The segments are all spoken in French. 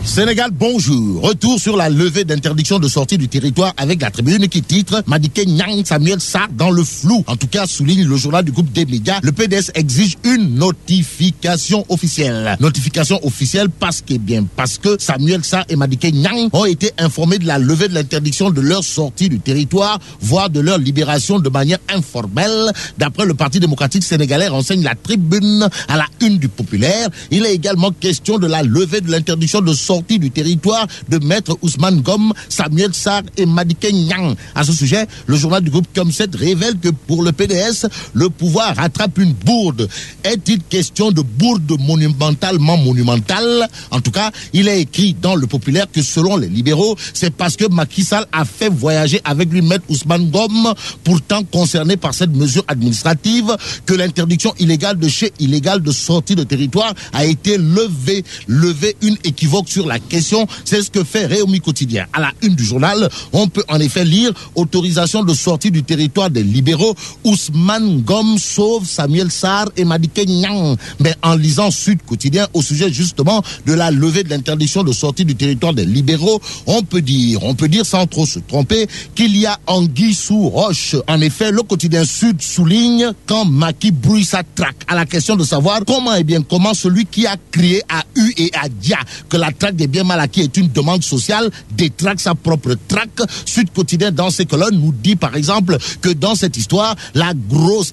Sénégal, bonjour. Retour sur la levée d'interdiction de sortie du territoire avec la tribune qui titre Madické Niang Samuel Sarr dans le flou. En tout cas, souligne le journal du groupe des médias, le PDS exige une notification officielle. Notification officielle parce que Samuel Sarr et Madické Niang ont été informés de la levée de l'interdiction de leur sortie du territoire, voire de leur libération de manière informelle. D'après le Parti démocratique sénégalais, renseigne la tribune à la une du Populaire. Il est également question de la levée de l'interdiction de sortie du territoire de Maître Ousmane Ngom, Samuel Sarr et Madické Niang. À ce sujet, le journal du groupe Com7 révèle que pour le PDS, le pouvoir rattrape une bourde. Est-il question de bourde monumentalement monumentale? En tout cas, il est écrit dans le Populaire que selon les libéraux, c'est parce que Macky Sall a fait voyager avec lui Maître Ousmane Ngom, pourtant concerné par cette mesure administrative, que l'interdiction illégale de sortie de territoire a été levée. Lever une équivoque sur la question, c'est ce que fait Réumi Quotidien. À la une du journal, on peut en effet lire autorisation de sortie du territoire des libéraux. Ousmane Ngom sauve Samuel Sarr et Madické Niang. Mais en lisant Sud Quotidien au sujet justement de la levée de l'interdiction de sortie du territoire des libéraux, on peut dire sans trop se tromper qu'il y a anguille sous roche. En effet, le quotidien Sud souligne quand Macky brouille sa traque à la question de savoir comment celui qui a crié à U et à Dia que la traque des biens mal acquis est une demande sociale détraque sa propre traque. Sud Quotidien dans ses colonnes nous dit par exemple que dans cette histoire, la grosse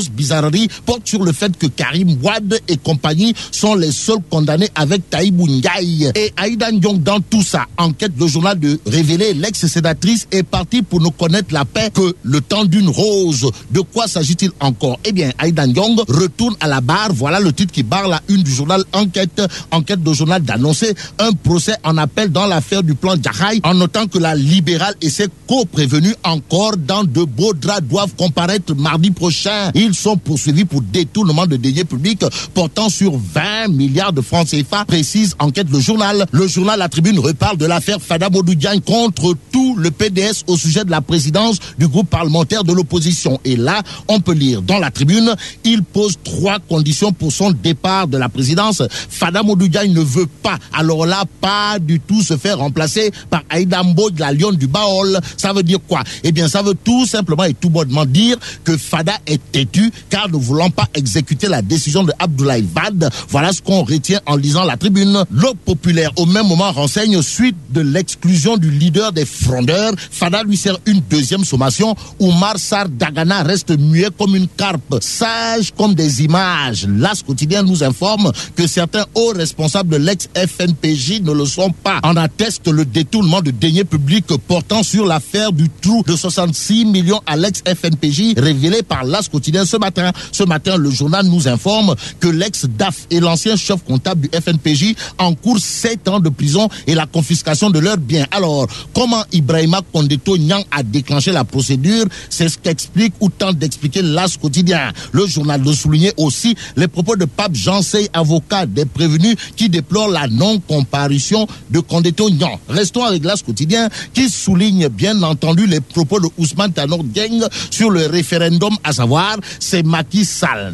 bizarrerie porte sur le fait que Karim Wade et compagnie sont les seuls condamnés avec Taïbou Ndiaye. Et Aïda Ndiong dans tout ça, enquête le journal de révéler l'ex-sénatrice est partie pour nous connaître la paix que le temps d'une rose. De quoi s'agit-il encore? Eh bien, Aïda Ndiong retourne à la barre. Voilà le titre qui barre la une du journal Enquête de journal d'annoncer un procès en appel dans l'affaire du plan Jahaï, en notant que la libérale et ses co-prévenus encore dans de beaux draps doivent comparaître mardi prochain. Ils sont poursuivis pour détournement de deniers publics portant sur 20 milliards de francs CFA, précise Enquête le journal. Le journal La Tribune reparle de l'affaire Fada Modou Diagne contre tout le PDS au sujet de la présidence du groupe parlementaire de l'opposition. Et là, on peut lire dans La Tribune, il pose 3 conditions pour son départ de la présidence. Fada Modou Diagne ne veut pas, alors là, pas du tout se faire remplacer par Aïda Mbodj, la lionne du Baol. Ça veut dire quoi? Eh bien, ça veut tout simplement et tout bonnement dire que Fada est têtu, car ne voulant pas exécuter la décision de Abdoulaye Wade. Voilà ce qu'on retient en lisant La Tribune. Le Populaire, au même moment, renseigne suite de l'exclusion du leader des frondeurs. Fada lui sert une deuxième sommation. Oumar Sarr Dagana reste muet comme une carpe, sage comme des images. L'As quotidien nous informe que certains hauts responsables de l'ex-FNPJ ne le sont pas. En atteste le détournement de deniers publics portant sur l'affaire du trou de 66 millions à l'ex-FNPJ, révélé par l'As quotidien ce matin. Ce matin, le journal nous informe que l'ex-DAF et l'ancien chef comptable du FNPJ encourent 7 ans de prison et la confiscation de leurs biens. Alors, comment Ibrahima Kondeto Niang a déclenché la procédure? C'est ce qu'explique ou tente d'expliquer l'As quotidien. Le journal de souligner aussi les propos de Pape Jean Sey, avocat des prévenus, qui déplore la non-comparution de Kondeto Niang. Restons avec l'As quotidien qui souligne bien entendu les propos de Ousmane Tanor Dieng sur le référendum, à savoir c'est Macky Sall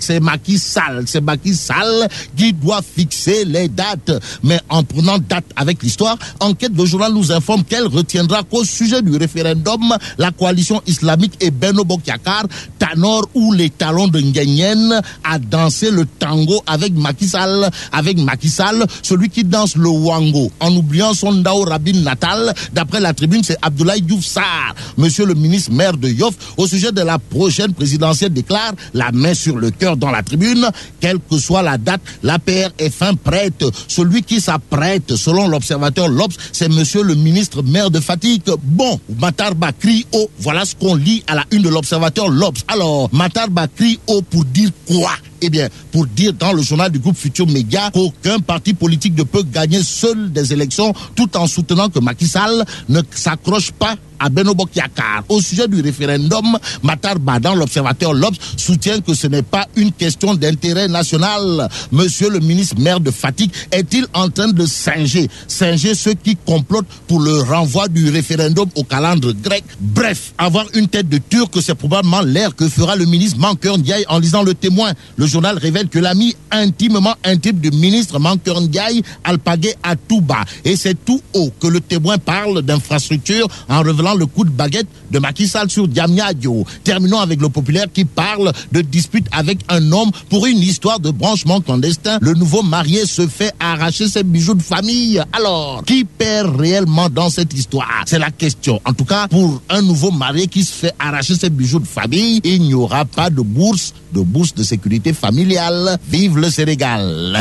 qui doit fixer les dates. Mais en prenant date avec l'histoire, Enquête le journal nous informe qu'elle retiendra qu'au sujet du référendum, la coalition islamique et Benno Bokk Yakaar, Tanor ou les talons de Nguyen a dansé le tango avec Macky Sall, celui qui danse le wango en oubliant son Ndao Rabine natal. D'après La Tribune, c'est Abdoulaye Diouf Sarr. Monsieur le ministre maire de Yoff, au sujet de la prochaine présidentielle, déclare la main sur le cœur dans La Tribune. Quelle que soit la date, l'APR est fin prête. Celui qui s'apprête, selon l'observateur L'Obs, c'est monsieur le ministre maire de Fatick. Bon, Matar Ba crie haut. Voilà ce qu'on lit à la une de l'observateur L'Obs. Alors, Matar Ba crie haut pour dire quoi? Eh bien, pour dire dans le journal du groupe Futur Média qu'aucun parti politique ne peut gagner seul des élections tout en soutenant que Macky Sall ne s'accroche pas à Beno Bokk Yakaar. Au sujet du référendum, Matar Ba, dans l'Observateur L'Obs, soutient que ce n'est pas une question d'intérêt national. Monsieur le ministre maire de Fatick est-il en train de singer ceux qui complotent pour le renvoi du référendum au calendre grec? Bref, avoir une tête de Turc, c'est probablement l'air que fera le ministre Mankeur Ndiaye en lisant Le Témoin. Le journal révèle que l'ami intimement intime du ministre Mankeur Ndiaye, Alpagé Atouba. Et c'est tout haut que Le Témoin parle d'infrastructure en révélant le coup de baguette de Macky Sall sur Diamniadio. Terminons avec Le Populaire qui parle de dispute avec un homme pour une histoire de branchement clandestin. Le nouveau marié se fait arracher ses bijoux de famille. Alors, qui perd réellement dans cette histoire? C'est la question. En tout cas, pour un nouveau marié qui se fait arracher ses bijoux de famille, il n'y aura pas de bourse de sécurité familiale. Vive le Sénégal!